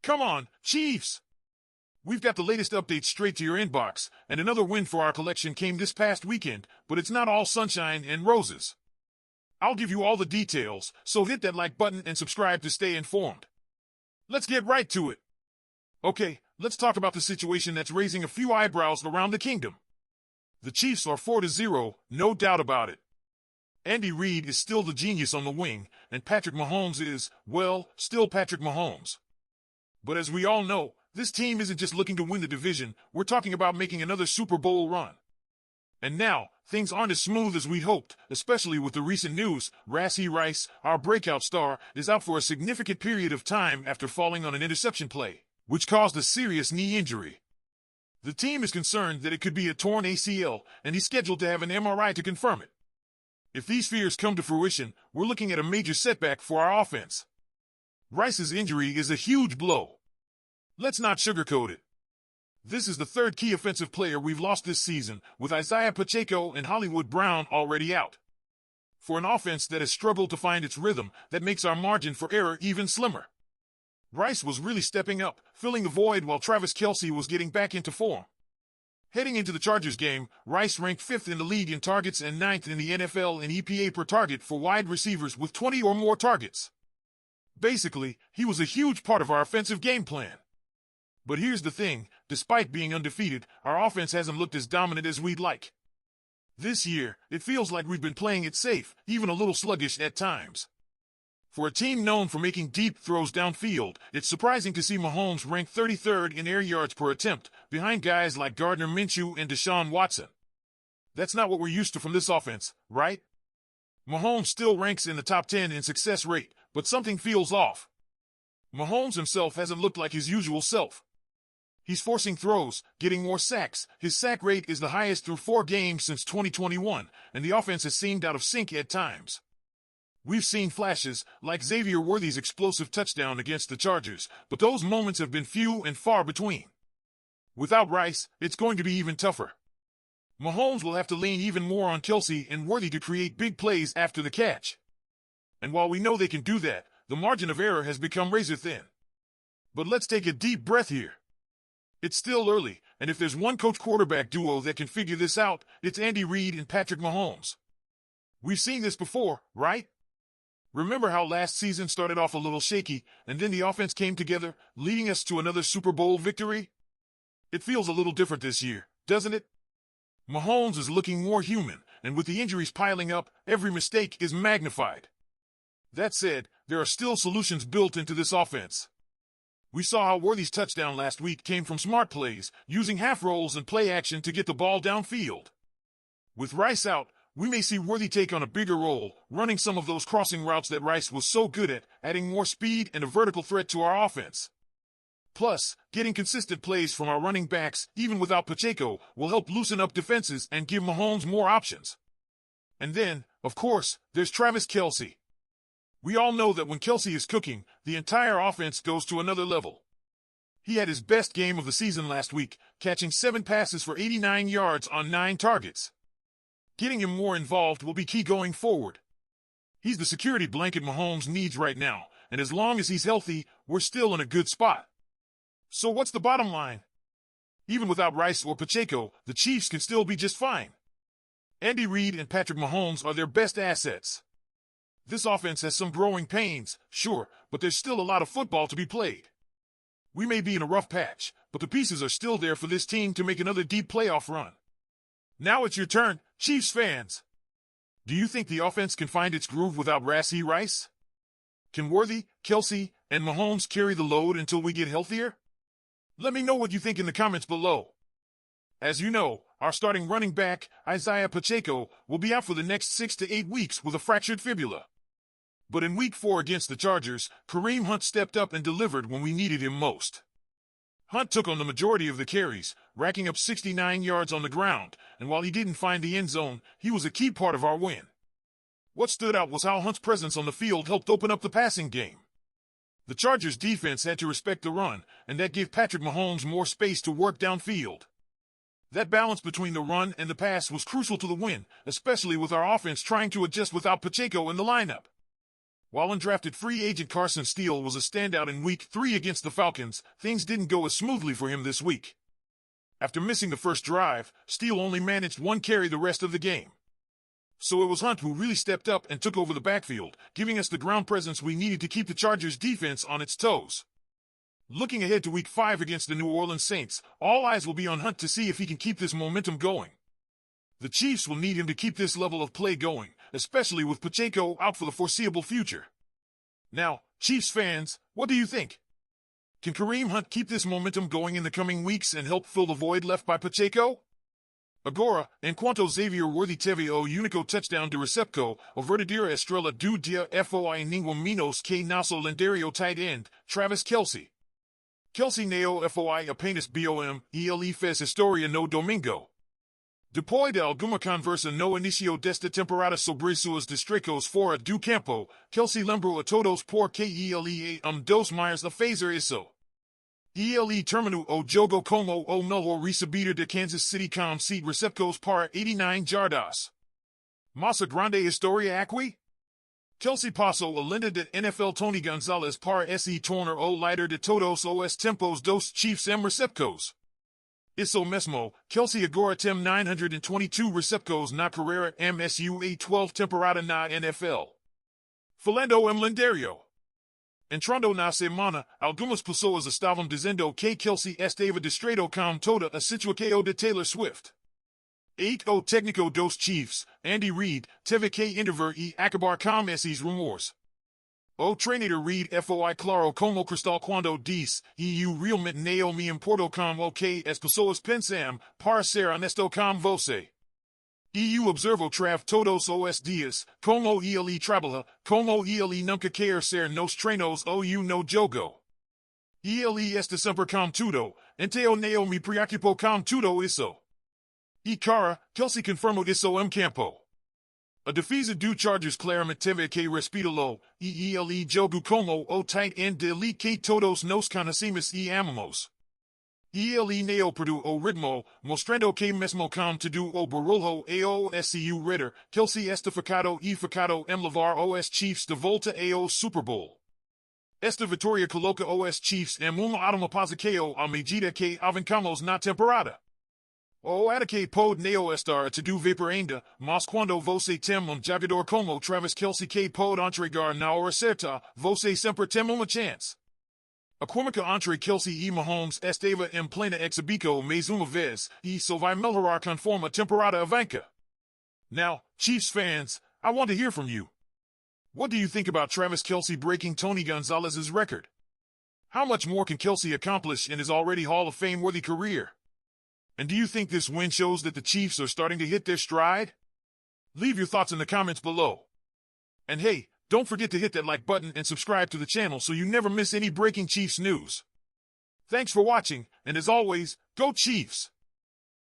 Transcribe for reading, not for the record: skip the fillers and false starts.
Come on, Chiefs! We've got the latest updates straight to your inbox, and another win for our collection came this past weekend, but it's not all sunshine and roses. I'll give you all the details, so hit that like button and subscribe to stay informed. Let's get right to it. Okay, let's talk about the situation that's raising a few eyebrows around the kingdom. The Chiefs are 4-0, no doubt about it. Andy Reid is still the genius on the wing, and Patrick Mahomes is, well, still Patrick Mahomes. But as we all know, this team isn't just looking to win the division, we're talking about making another Super Bowl run. And now, things aren't as smooth as we'd hoped, especially with the recent news. Rashee Rice, our breakout star, is out for a significant period of time after falling on an interception play, which caused a serious knee injury. The team is concerned that it could be a torn ACL, and he's scheduled to have an MRI to confirm it. If these fears come to fruition, we're looking at a major setback for our offense. Rice's injury is a huge blow. Let's not sugarcoat it. This is the third key offensive player we've lost this season, with Isaiah Pacheco and Hollywood Brown already out. For an offense that has struggled to find its rhythm, that makes our margin for error even slimmer. Rice was really stepping up, filling the void while Travis Kelce was getting back into form. Heading into the Chargers game, Rice ranked 5th in the league in targets and 9th in the NFL in EPA per target for wide receivers with 20 or more targets. Basically, he was a huge part of our offensive game plan. But here's the thing, despite being undefeated, our offense hasn't looked as dominant as we'd like. This year, it feels like we've been playing it safe, even a little sluggish at times. For a team known for making deep throws downfield, it's surprising to see Mahomes rank 33rd in air yards per attempt, behind guys like Gardner Minshew and Deshaun Watson. That's not what we're used to from this offense, right? Mahomes still ranks in the top 10 in success rate, but something feels off. Mahomes himself hasn't looked like his usual self. He's forcing throws, getting more sacks. His sack rate is the highest through 4 games since 2021, and the offense has seemed out of sync at times. We've seen flashes, like Xavier Worthy's explosive touchdown against the Chargers, but those moments have been few and far between. Without Rice, it's going to be even tougher. Mahomes will have to lean even more on Kelce and Worthy to create big plays after the catch. And while we know they can do that, the margin of error has become razor thin. But let's take a deep breath here. It's still early, and if there's one coach-quarterback duo that can figure this out, it's Andy Reid and Patrick Mahomes. We've seen this before, right? Remember how last season started off a little shaky, and then the offense came together, leading us to another Super Bowl victory? It feels a little different this year, doesn't it? Mahomes is looking more human, and with the injuries piling up, every mistake is magnified. That said, there are still solutions built into this offense. We saw how Worthy's touchdown last week came from smart plays, using half rolls and play action to get the ball downfield. With Rice out, we may see Worthy take on a bigger role, running some of those crossing routes that Rice was so good at, adding more speed and a vertical threat to our offense. Plus, getting consistent plays from our running backs, even without Pacheco, will help loosen up defenses and give Mahomes more options. And then, of course, there's Travis Kelce. We all know that when Kelce is cooking, the entire offense goes to another level. He had his best game of the season last week, catching 7 passes for 89 yards on 9 targets. Getting him more involved will be key going forward. He's the security blanket Mahomes needs right now, and as long as he's healthy, we're still in a good spot. So what's the bottom line? Even without Rice or Pacheco, the Chiefs can still be just fine. Andy Reid and Patrick Mahomes are their best assets. This offense has some growing pains, sure, but there's still a lot of football to be played. We may be in a rough patch, but the pieces are still there for this team to make another deep playoff run. Now it's your turn, Chiefs fans. Do you think the offense can find its groove without Rashee Rice? Can Worthy, Kelce, and Mahomes carry the load until we get healthier? Let me know what you think in the comments below. As you know, our starting running back, Isaiah Pacheco, will be out for the next 6 to 8 weeks with a fractured fibula. But in Week 4 against the Chargers, Kareem Hunt stepped up and delivered when we needed him most. Hunt took on the majority of the carries, racking up 69 yards on the ground, and while he didn't find the end zone, he was a key part of our win. What stood out was how Hunt's presence on the field helped open up the passing game. The Chargers' defense had to respect the run, and that gave Patrick Mahomes more space to work downfield. That balance between the run and the pass was crucial to the win, especially with our offense trying to adjust without Pacheco in the lineup. While undrafted free agent Carson Steele was a standout in Week 3 against the Falcons, things didn't go as smoothly for him this week. After missing the first drive, Steele only managed one carry the rest of the game. So it was Hunt who really stepped up and took over the backfield, giving us the ground presence we needed to keep the Chargers' defense on its toes. Looking ahead to Week 5 against the New Orleans Saints, all eyes will be on Hunt to see if he can keep this momentum going. The Chiefs will need him to keep this level of play going, especially with Pacheco out for the foreseeable future. Now, Chiefs fans, what do you think? Can Kareem Hunt keep this momentum going in the coming weeks and help fill the void left by Pacheco? Agora, en cuanto Xavier Worthy teve o único touchdown de recepco, o verdadeira estrela do dia foi ninguém menos que nosso lendário tight end, Travis Kelce. Kelce neo foi apenas bom, ele fez historia no domingo. Depois de alguma conversa no início desta temporada sobre suas destrecos fora do campo, Kelce lembrou a todos porque ele é dos maiores a fazer isso. Ele terminou o jogo como o melhor recebedor de Kansas City com 7 recepcos para 89 jardas. Massa grande historia aqui? Kelce passou a lenda de NFL Tony Gonzalez para se tornar o líder de todos os tempos dos Chiefs em recepcos. Isso mesmo, Kelce agora tem 922 recepcos na carreira MSU 12 temporada na NFL. Falando em lendário. Entrando na semana, algumas pessoas estavam dizendo que Kelce estava distraído com toda a situação de Taylor Swift. O técnico dos Chiefs, Andy Reid, teve que intervir e acabar com esses rumores. O treinador Reid foi claro como cristal quando disse, eu realmente não me importo com o que as pessoas pensam, para ser honesto com você. Eu observo Trav todos os dias, como ele trabalha, como ele nunca quer ser nos treinos ou no jogo. Ele está sempre com tudo, então não me preocupo com tudo isso. E cara, Kelce confirmou isso em campo. A defesa do Chargers claramente teve que respeitá-lo, e ele jogou como o tight end de elite que todos nos conhecemos e amamos. E ele não perdeu o ritmo, mostrando que mesmo com todo o barulho e o seu redor, Kelce está focado em levar os Chiefs de volta ao Super Bowl. Esta vitória coloca os Chiefs em uma ótima posição à medida que avançamos na temporada. O ataque pode não estar a todo vapor ainda, mas quando você tem jogador como Travis Kelce que pode entregar na hora certa, você sempre tem uma chance. A química entre Kelce e Mahomes estava em plena exibição mais uma vez, e isso vai melhorar conforme a temporada avança. Now, Chiefs fans, I want to hear from you. What do you think about Travis Kelce breaking Tony Gonzalez's record? How much more can Kelce accomplish in his already Hall of Fame-worthy career? And do you think this win shows that the Chiefs are starting to hit their stride? Leave your thoughts in the comments below. And hey, don't forget to hit that like button and subscribe to the channel so you never miss any breaking Chiefs news. Thanks for watching, and as always, go Chiefs!